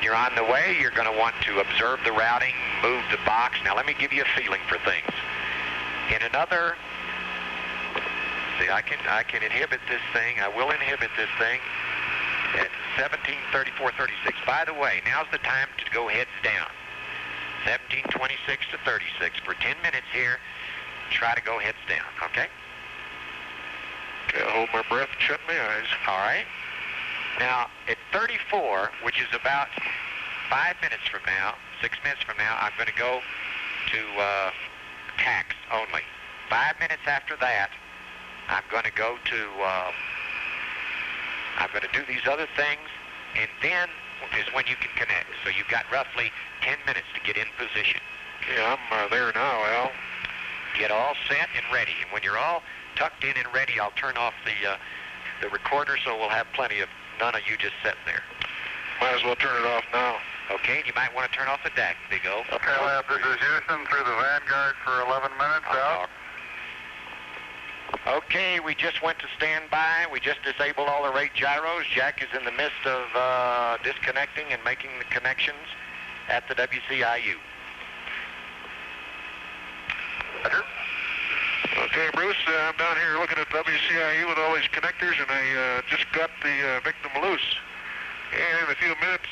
When you're on the way, you're going to want to observe the routing, move the box. Now let me give you a feeling for things. In another, see, I can inhibit this thing. I will inhibit this thing at 17:34:36. By the way, now's the time to go heads down. 17:26 to 36 for 10 minutes here. Try to go heads down, okay? Okay, I'll hold my breath and shut my eyes. All right. Now, at 34, which is about 5 minutes from now, 6 minutes from now, I'm going to go to tax only. 5 minutes after that, I'm going to go to, I'm going to do these other things, and then is when you can connect. So you've got roughly 10 minutes to get in position. Yeah, I'm there now, Al. Get all set and ready. And when you're all tucked in and ready, I'll turn off the recorder so we'll have plenty of none of you just sitting there. Might as well turn it off now. Okay, and you might want to turn off the DAC, Big O. Skylab, this is Houston through the Vanguard for 11 minutes out. Okay, we just went to standby. We just disabled all the rate gyros. Jack is in the midst of disconnecting and making the connections at the WCIU. Roger. Okay, Bruce, I'm down here looking at WCIU with all these connectors, and I just got the victim loose. And in a few minutes,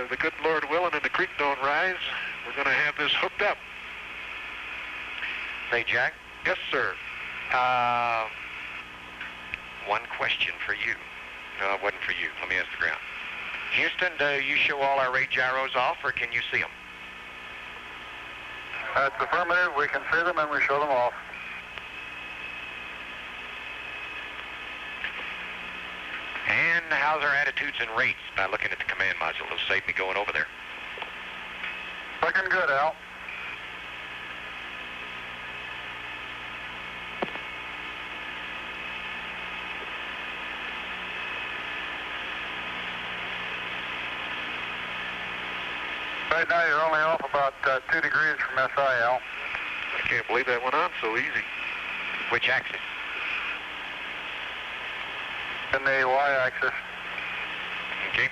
the good Lord willing and the creek don't rise, we're going to have this hooked up. Say, Jack? Yes, sir. One question for you. No, it wasn't for you. Let me ask the ground. Houston, do you show all our rate gyros off, or can you see them? That's affirmative. We can see them and we show them off. And how's our attitudes and rates by looking at the command module? It'll save me going over there. Looking good, Al. Right now you're only off about 2 degrees from SI, Al. I can't believe that went on so easy. Which axis? In the Y-axis. Okay.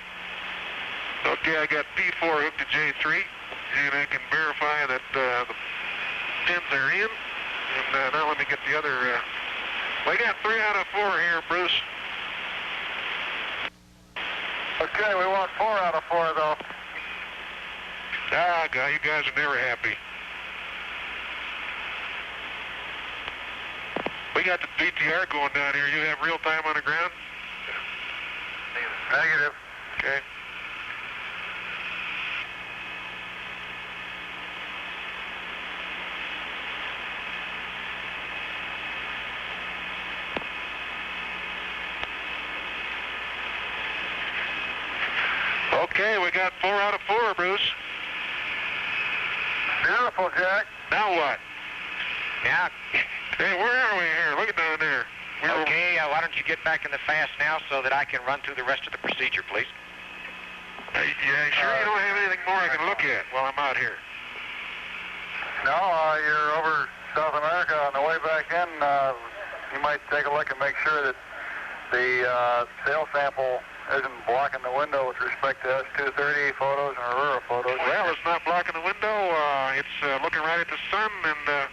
Okay, I got P4 hooked to J3, and I can verify that the pins are in. And now let me get the other. We got 3 out of 4 here, Bruce. Okay, we want 4 out of 4 though. Ah, you guys are never happy. We got the BTR going down here. You have real time on the ground? Negative. Okay. Okay, we got 4 out of 4, Bruce. Beautiful, Jack. Now what? Yeah. Hey, where are we here? Look at down there. Okay, why don't you get back in the fast now so that I can run through the rest of the procedure, please? Yeah, sure you don't have anything more I can look at while I'm out here? No, you're over South America. On the way back in, you might take a look and make sure that the sail sample isn't blocking the window with respect to S230 photos and Aurora photos. Well, it's not blocking the window. It's looking right at the sun, and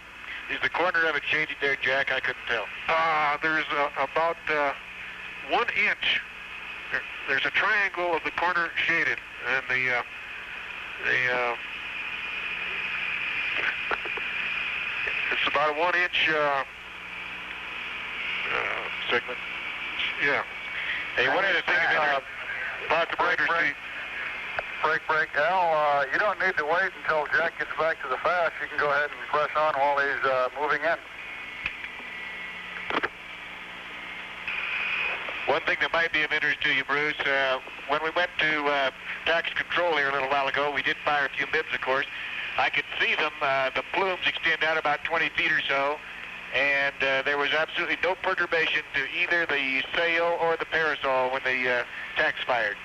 is the corner of it shaded there, Jack? I couldn't tell. There's about 1 inch. There's a triangle of the corner shaded, and it's about a 1 inch segment. Yeah. Hey, what is it? About the breaker seat. Break. Al, you don't need to wait until Jack gets back to the fast. You can go ahead and press on while he's moving in. One thing that might be of interest to you, Bruce, when we went to tax control here a little while ago, we did fire a few bibs, of course. I could see them, the plumes extend out about 20 feet or so, and there was absolutely no perturbation to either the sail or the parasol when the tax fired.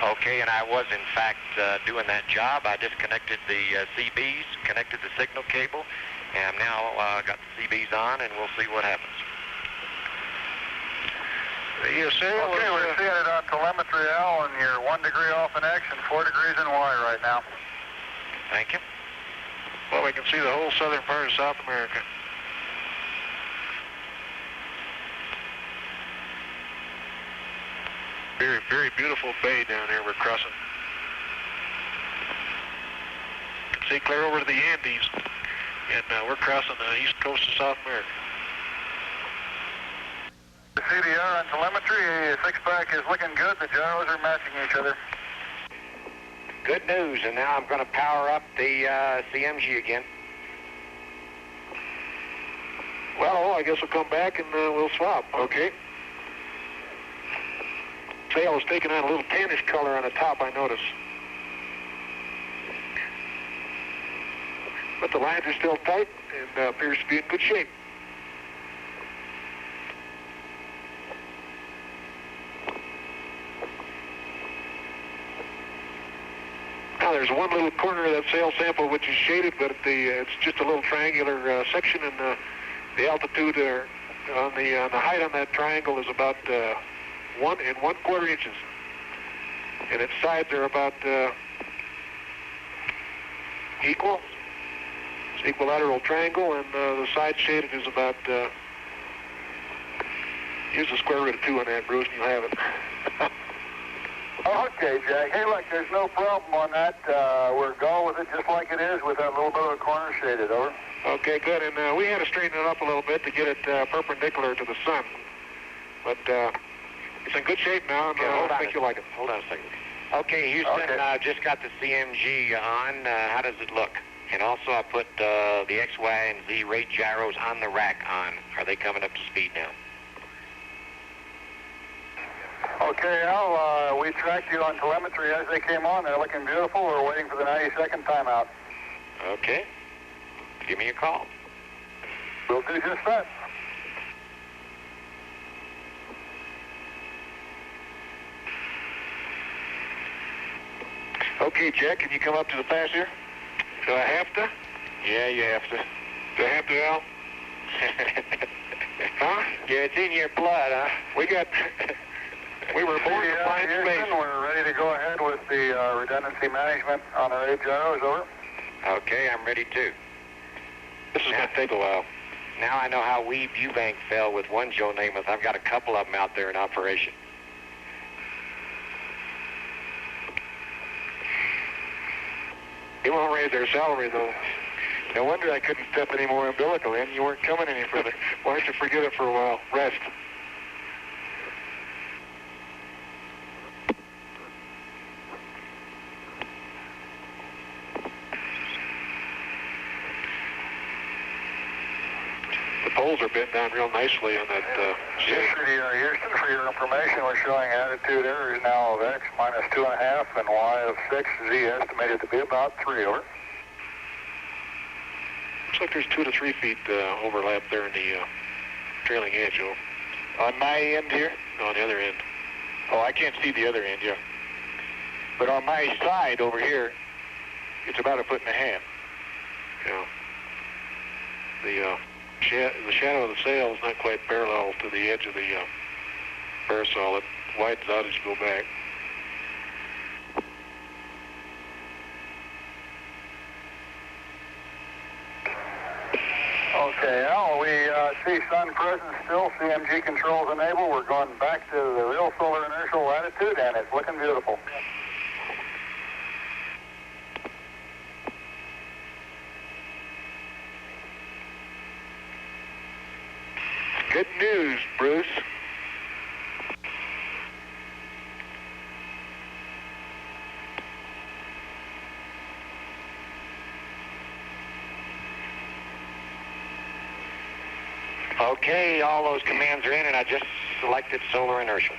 Okay, and I was in fact doing that job. I disconnected the CBs, connected the signal cable, and I'm now got the CBs on, and we'll see what happens. The sail Okay, we're seeing it on telemetry, Al, and you're 1 degree off in X and 4 degrees in Y right now. Thank you. well, we can see the whole southern part of South America. Very, very beautiful bay down there we're crossing. You can see clear over to the Andes, and we're crossing the east coast of South America. The CDR on telemetry, 6-pack is looking good. The gyros are matching each other. Good news, and now I'm going to power up the CMG again. Well, I guess we'll come back and we'll swap. Okay. Sail is taking on a little tannish color on the top, I notice. But the lines are still tight and appears to be in good shape. Now there's one little corner of that sail sample which is shaded, but it's just a little triangular section, and the altitude on the height on that triangle is about 1 1/4 inches, and its sides are about equal. It's an equilateral triangle, and the side shaded is about, use the square root of 2 on that, Bruce, and you'll have it. Okay, Jack. Hey, look, there's no problem on that. We're going with it just like it is with that little bit of a corner shaded, over. Okay, good, and we had to straighten it up a little bit to get it perpendicular to the sun, but it's in good shape now, and I think you'll like it. Hold on a second. Okay, Houston, just got the CMG on. How does it look? And also I put the X, Y, and Z rate gyros on the rack on. Are they coming up to speed now? Okay, Al, we tracked you on telemetry as they came on. They're looking beautiful. We're waiting for the 90-second timeout. Okay. Give me a call. We'll do just that. Okay, Jack, can you come up to the pass here? Do I have to? Yeah, you have to. Do I have to, Al? Huh? Yeah, it's in your blood, huh? We were born to fly in space. We're ready to go ahead with the redundancy management on our 8 gyros, over. Okay, I'm ready too. This is going to take a while. Now I know how Weeb Eubank fell with one Joe Namath. I've got a couple of them out there in operation. He won't raise their salary, though. No wonder I couldn't step any more umbilical in. You weren't coming any further. Why don't you forget it for a while? Rest. The poles are bent down real nicely on that Yes, Houston, for your information, we're showing attitude errors now of X minus 2.5 and Y of 6. Z estimated to be about 3, over. Looks like there's 2 to 3 feet overlap there in the trailing edge. On my end here? No, on the other end. Oh, I can't see the other end, yeah. But on my side over here, it's about 1.5 feet. Yeah. The shadow of the sail is not quite parallel to the edge of the parasol. It widens out as you go back. Okay, Al, we see sun present still, CMG controls enabled. We're going back to the real solar inertial latitude, and it's looking beautiful. Good news, Bruce. Okay, all those commands are in, and I just selected solar inertial.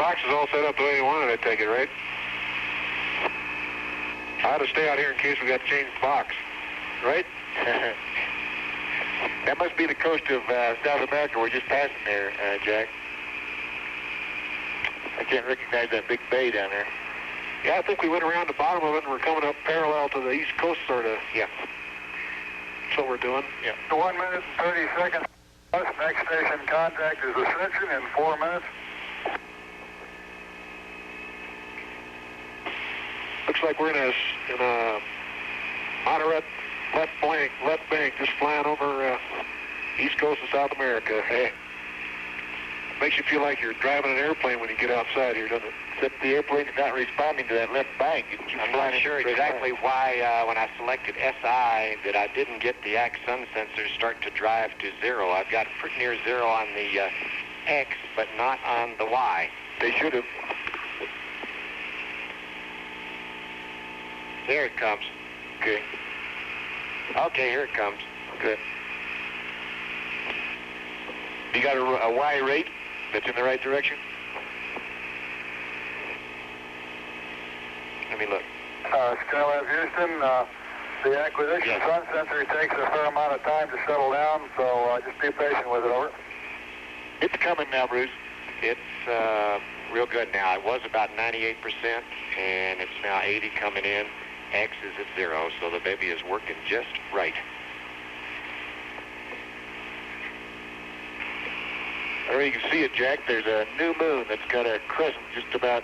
box is all set up the way you want it, I take it, right? I ought to stay out here in case we got to change the box, right? That must be the coast of South America. We're just passing there, Jack. I can't recognize that big bay down there. Yeah, I think we went around the bottom of it and we're coming up parallel to the east coast, sort of. Yeah. That's what we're doing. Yeah. 1 minute and 30 seconds. Next station contact is Ascension in 4 minutes. Looks like we're in a moderate left bank, just flying over east coast of South America. Hey, makes you feel like you're driving an airplane when you get outside here, doesn't it? Except the airplane is not responding to that left bank. I'm not sure exactly why when I selected SI that I didn't get the X sun sensors start to drive to 0. I've got pretty near 0 on the X, but not on the Y. They should have. There it comes. Okay. Okay, here it comes. Good. You got a Y rate that's in the right direction? Let me look. Skylab Houston, the acquisition sun sensor takes a fair amount of time to settle down, so just be patient with it, over. It's coming now, Bruce. It's real good now. It was about 98%, and it's now 80 coming in. X is at 0, so the baby is working just right. There you can see it, Jack. There's a new moon that's got a crescent just about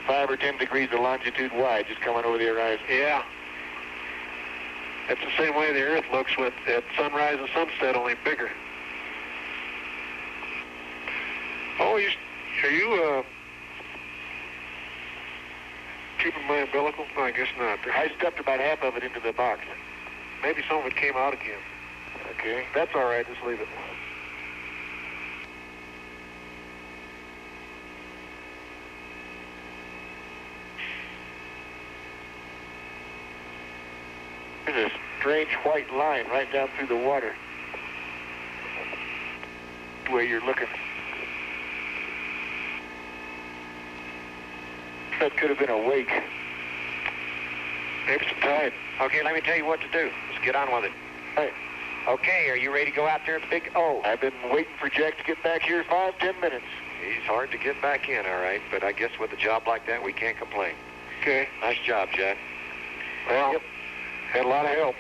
5 or 10 degrees of longitude wide, just coming over the horizon. Yeah. That's the same way the Earth looks with at sunrise and sunset, only bigger. Oh, are you keeping my umbilical? No, I guess not. I stuffed about half of it into the box. Maybe some of it came out again. Okay. That's all right. Just leave it. There's a strange white line right down through the water where you're looking. That could have been a wake. Maybe some tide. Okay, let me tell you what to do. Let's get on with it. Hey. Okay, are you ready to go out there, Big O? I've been waiting for Jack to get back here 5-10 minutes. He's hard to get back in, all right, but I guess with a job like that, we can't complain. Okay. Nice job, Jack. Well, had a lot of help.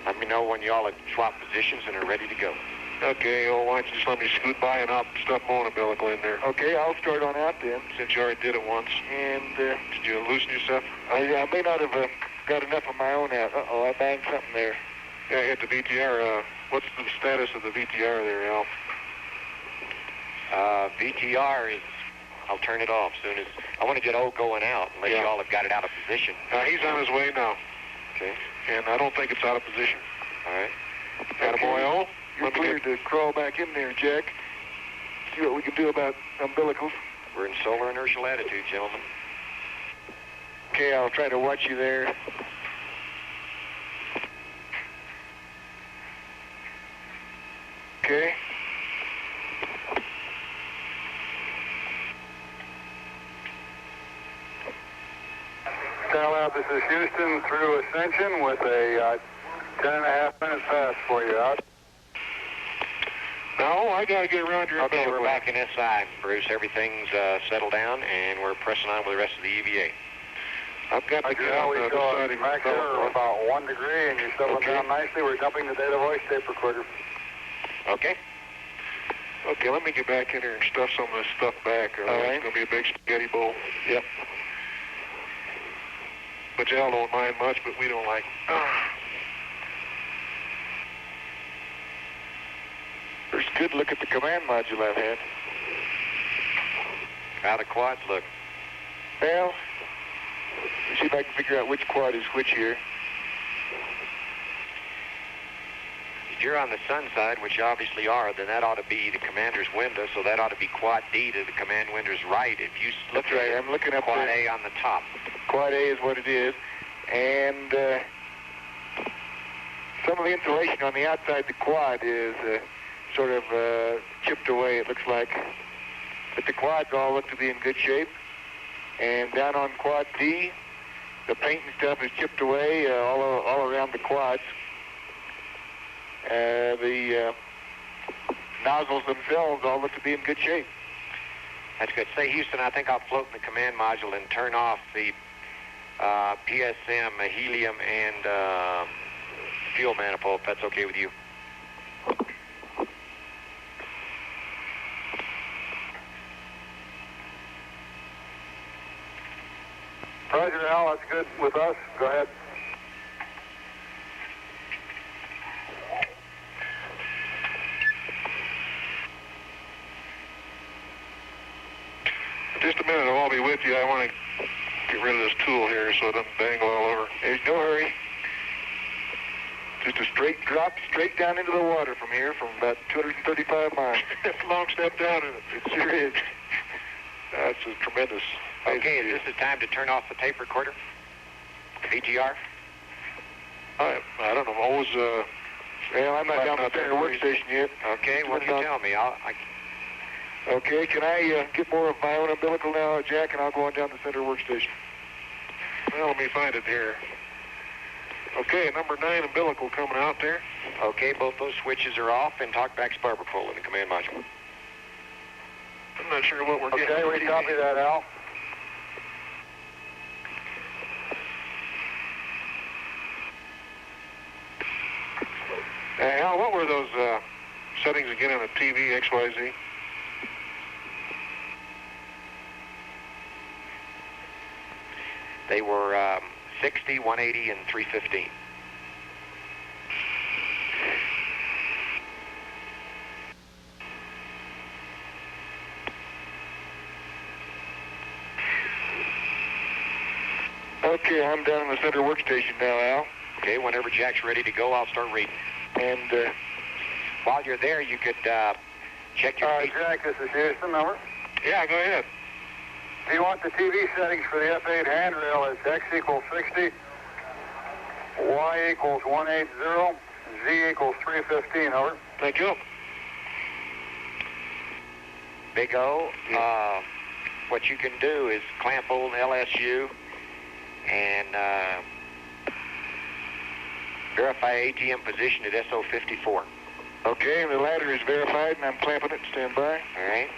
Let me know when you all have swapped positions and are ready to go. Okay, well, why don't you just let me scoot by and I'll stuff my own umbilical in there. Okay, I'll start on out then. Since you already did it once. And did you loosen yourself? I may not have got enough of my own out. Uh-oh, I banged something there. Yeah, I hit the VTR. What's the status of the VTR there, Al? VTR is, I'll turn it off soon as, I want to get O going out unless you all have got it out of position. He's on his way now. Okay. And I don't think it's out of position. All right. Attaboy, O. You're cleared to crawl back in there, Jack. See what we can do about umbilicals. We're in solar inertial attitude, gentlemen. Okay, I'll try to watch you there. Okay. Skylab, this is Houston through Ascension with a 10.5 minutes pass for you out. No, I got to get around your Okay, umbilical. we're back in SI, Bruce. Everything's settled down, and we're pressing on with the rest of the EVA. I've got to get on the other side of your Max error umbilical. about 1 degree, and you're settling down nicely. We're dumping the data voice tape recorder. Okay. Okay, let me get back in here and stuff some of this stuff back, or it's going to be a big spaghetti bowl. Yep. But y'all don't mind much, but we don't like. First good look at the command module I've had. How the quads look? Well, let's see if I can figure out which quad is which here. If you're on the sun side, which you obviously are, then that ought to be the commander's window, so that ought to be quad D to the command window's right. If you look That's right, I'm looking up quad there. A on the top. Quad A is what it is. And some of the insulation on the outside of the quad is sort of chipped away, it looks like. But the quads all look to be in good shape. And down on quad D, the paint and stuff is chipped away all around the quads. The nozzles themselves all look to be in good shape. That's good. Say, Houston, I think I'll float in the command module and turn off the PSM, helium, and fuel manifold, if that's okay with you. Roger, Al, that's good with us. Go ahead. Just a minute, I'll be with you. I want to get rid of this tool here so it doesn't dangle all over. There's no hurry. Just a straight drop straight down into the water from here from about 235 miles. It's a long step down, and it sure is. That's a tremendous. Okay, is this the time to turn off the tape recorder? VGR? I don't know. Always, well, I'm not down at the center workstation yet. Okay, what do you tell me? Okay, can I get more of my own umbilical now, Jack, and I'll go on down to the center workstation. Well, let me find it here. Okay, number 9 umbilical coming out there. Okay, both those switches are off, and talkback's barber pole in the command module. I'm not sure what we're getting. Okay, we copy that, Al. Al, what were those settings again on the TV, XYZ? They were 60, 180, and 315. Okay, I'm down in the center workstation now, Al. Okay, whenever Jack's ready to go, I'll start reading. And while you're there, you could check your... Jack, this is Houston, over. Yeah, go ahead. Do you want the TV settings for the F8 handrail as X equals 60, Y equals 180, Z equals 315, over? Thank you. Big O, what you can do is clamp old LSU and verify ATM position at SO54. Okay, the ladder is verified, and I'm clamping it. Stand by. All right.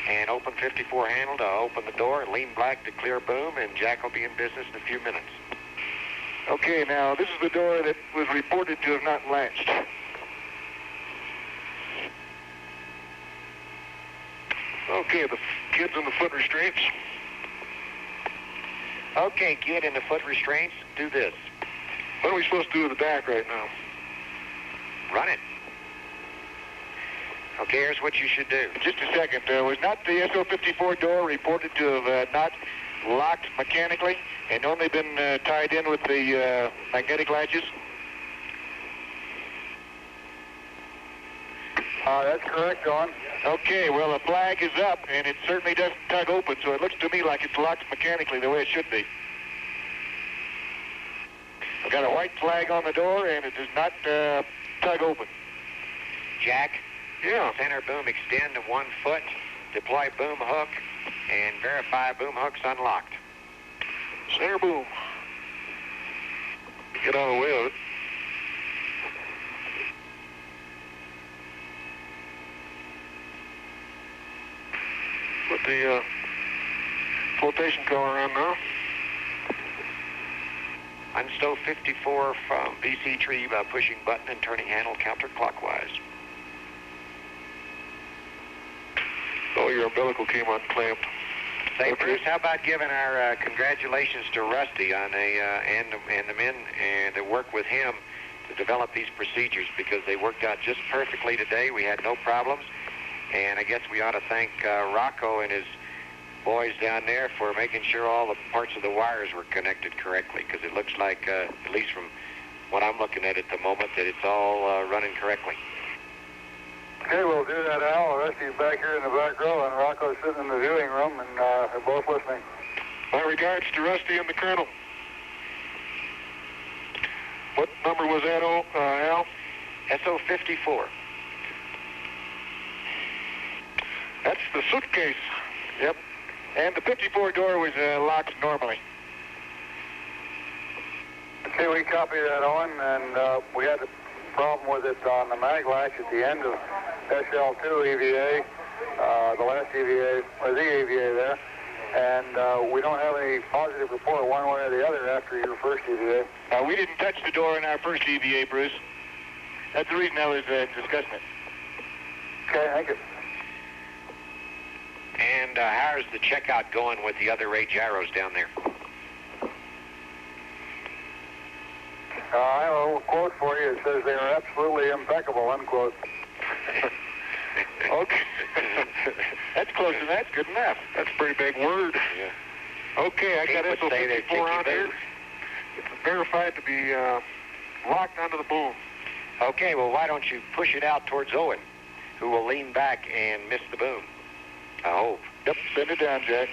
And open 54 handle to open the door, and lean black to clear boom, and Jack will be in business in a few minutes. Okay, now this is the door that was reported to have not latched. Okay, the kid's in the foot restraints. Okay, kid in the foot restraints, do this. What are we supposed to do with the back right now? Run it. Okay, here's what you should do. Just a second. Was not the SO54 door reported to have not locked mechanically and only been tied in with the magnetic latches? That's correct, Don. Okay, well, the flag is up, and it certainly doesn't tug open, so it looks to me like it's locked mechanically the way it should be. I've got a white flag on the door, and it does not tug open. Jack? Yeah. Center boom extend to 1 foot, deploy boom hook, and verify boom hook's unlocked. Center boom. Get out of the way of it. Put the flotation color on now. Unstow 54 from VC tree by pushing button and turning handle counterclockwise. Oh, your umbilical came unclamped. Say, Bruce, how about giving our congratulations to Rusty on and the men that work with him to develop these procedures, because they worked out just perfectly today. We had no problems, and I guess we ought to thank Rocco and his boys down there for making sure all the parts of the wires were connected correctly, because it looks like, at least from what I'm looking at the moment, that it's all running correctly. Okay, we'll do that, Al. The rest of you back here in the back row, and Rocco's sitting in the viewing room, and they're both listening. My regards to Rusty and the Colonel. What number was that, Al? SO54. That's the suitcase. Yep. And the 54 door was locked normally. Okay, we copy that, Owen, and we had a problem with it on the mag latch at the end of SL2 EVA, the last EVA, or the EVA there, and we don't have any positive report one way or the other after your first EVA. We didn't touch the door in our first EVA, Bruce. That's the reason I was discussing it. Okay, thank you. And how's the checkout going with the other Ray gyros down there? I have a little quote for you. It says they are absolutely impeccable, unquote. Okay. That's close enough. That's good enough. That's a pretty big word. Yeah. Okay, I got SO54 on here. It's verified to be locked onto the boom. Okay, well, why don't you push it out towards Owen, who will lean back and miss the boom. I hope. Yep, send it down, Jack.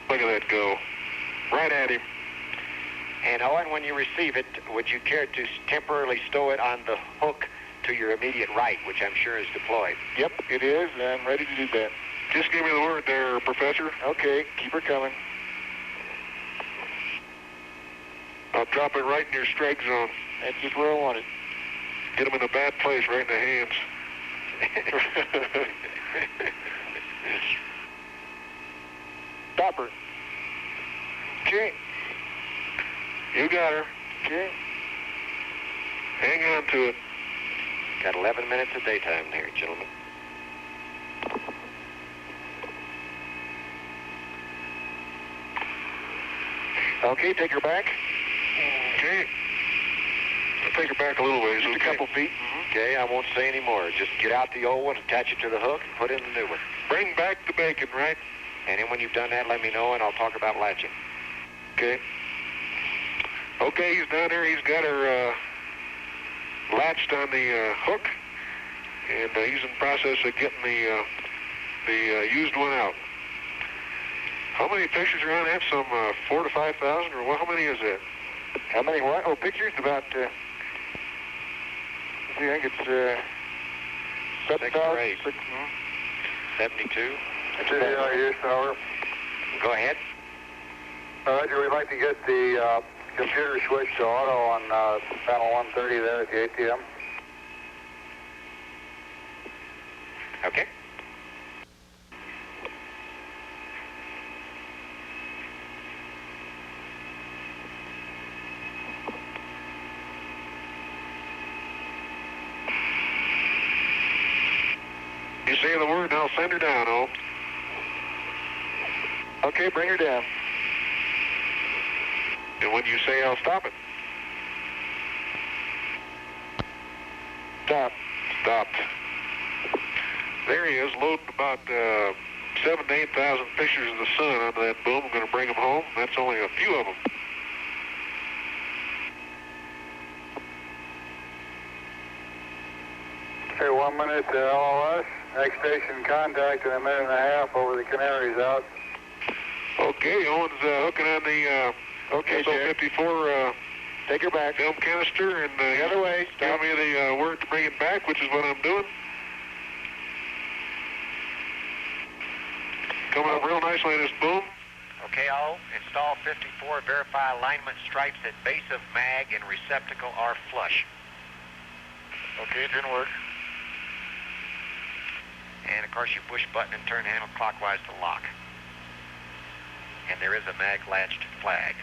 Look at that go. Right at him. And Owen, when you receive it, would you care to temporarily stow it on the hook to your immediate right, which I'm sure is deployed? Yep, it is, and I'm ready to do that. Just give me the word there, Professor. Okay, keep her coming. I'll drop it right in your strike zone. That's just where I want it. Get them in a bad place, right in the hands. Stop her. Okay. You got her. Okay. Hang on to it. Got 11 minutes of daytime there, gentlemen. Okay, take her back. Okay. I'll take her back a little ways. Just a couple feet. Okay, I won't say any more. Just get out the old one, attach it to the hook, and put in the new one. Bring back the bacon, right? And then when you've done that, let me know, and I'll talk about latching. Okay. Okay, he's down there. He's got her latched on the hook, and he's in the process of getting the used one out. How many pictures are on that? Some 4,000 to 5,000, or what? How many is that? How many what? Oh, pictures? About, I think it's 7,000. 72. That's it, yes, hour. Go ahead. Roger, we'd like to get the computer switched to auto on panel 130 there at the ATM. Okay. You say the word, and I'll send her down, oh. Okay, bring her down. And when you say I'll stop it. Stop. Stopped. There he is, loading about 7,000 to 8,000 pictures of the sun onto that boom. I'm going to bring them home. That's only a few of them. Okay, 1 minute to LOS. Next station contact in a minute and a half over the Canaries out. Okay, Owen's hooking on the SO54 take her back. film canister, and The other way. give Stop. me the word to bring it back, which is what I'm doing. Coming up real nicely on this boom. Okay, I'll install 54. Verify alignment stripes at base of mag and receptacle are flush. Okay, it didn't work. And of course you push button and turn handle clockwise to lock. And there is a mag latched flag.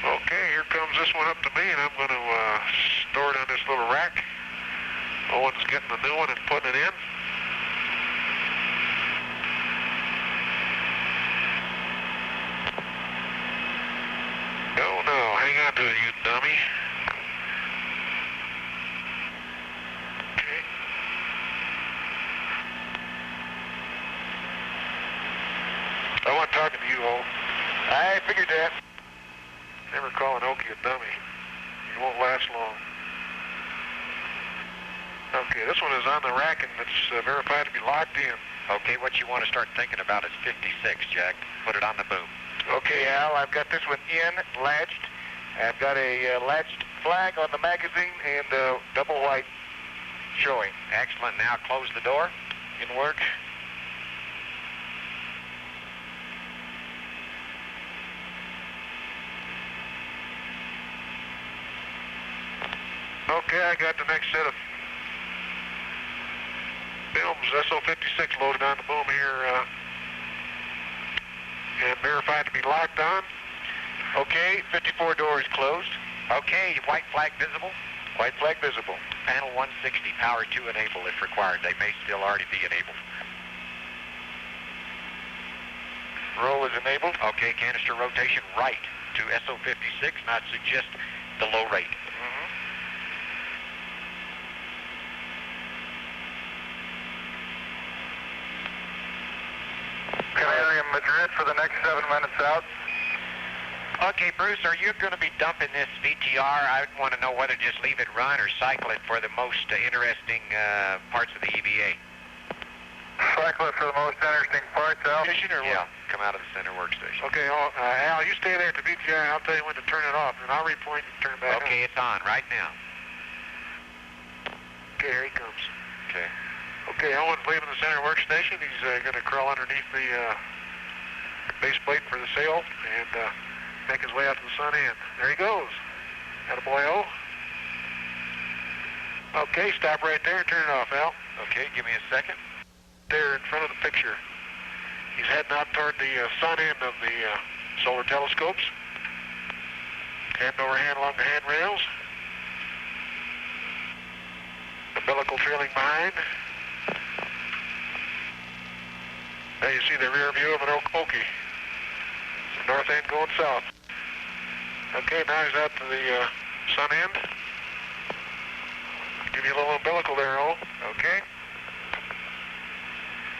Okay, here comes this one up to me, and I'm going to store it on this little rack. Owen's getting the new one and putting it in. Oh no, hang on to it, you dummy. Okay. I wasn't talking to you, Owen. I figured that. Never call an Okie a dummy. He won't last long. Okay, this one is on the rack and it's verified to be locked in. Okay, what you want to start thinking about is 56, Jack. Put it on the boom. Okay, Al, I've got this one in, latched. I've got a latched flag on the magazine and double white showing. Excellent. Now close the door. Can work. Okay, I got the next set of films, SO56, loaded on the boom here, and verified to be locked on. Okay, 54 doors closed. Okay, white flag visible. White flag visible. Panel 160, power to enable if required. They may still already be enabled. Roll is enabled. Okay, canister rotation right to SO56, not suggest the low rate. Canadian Madrid for the next 7 minutes out. Okay, Bruce, are you going to be dumping this VTR? I want to know whether to just leave it run or cycle it for the most interesting parts of the EVA. Cycle it for the most interesting parts, Al. Yeah, come out of the center workstation. Okay, Al, you stay there at the VTR and I'll tell you when to turn it off, and I'll repoint and turn it back on. Okay, it's on right now. Okay, here he comes. Okay. Okay, Owen's leaving the center workstation. He's going to crawl underneath the base plate for the sail and make his way out to the sun end. There he goes. Attaboy, O. Okay, stop right there and turn it off, Al. Okay, give me a second. There in front of the picture. He's heading out toward the sun end of the solar telescopes. Hand over hand along the handrails. Umbilical trailing behind. There you see the rear view of an Okie. The north end going south. Okay, now he's out to the sun end. Give you a little umbilical there, O. Okay.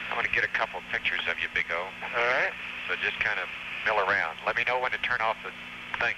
I'm going to get a couple of pictures of you, Big O. All right. So just kind of mill around. Let me know when to turn off the thing.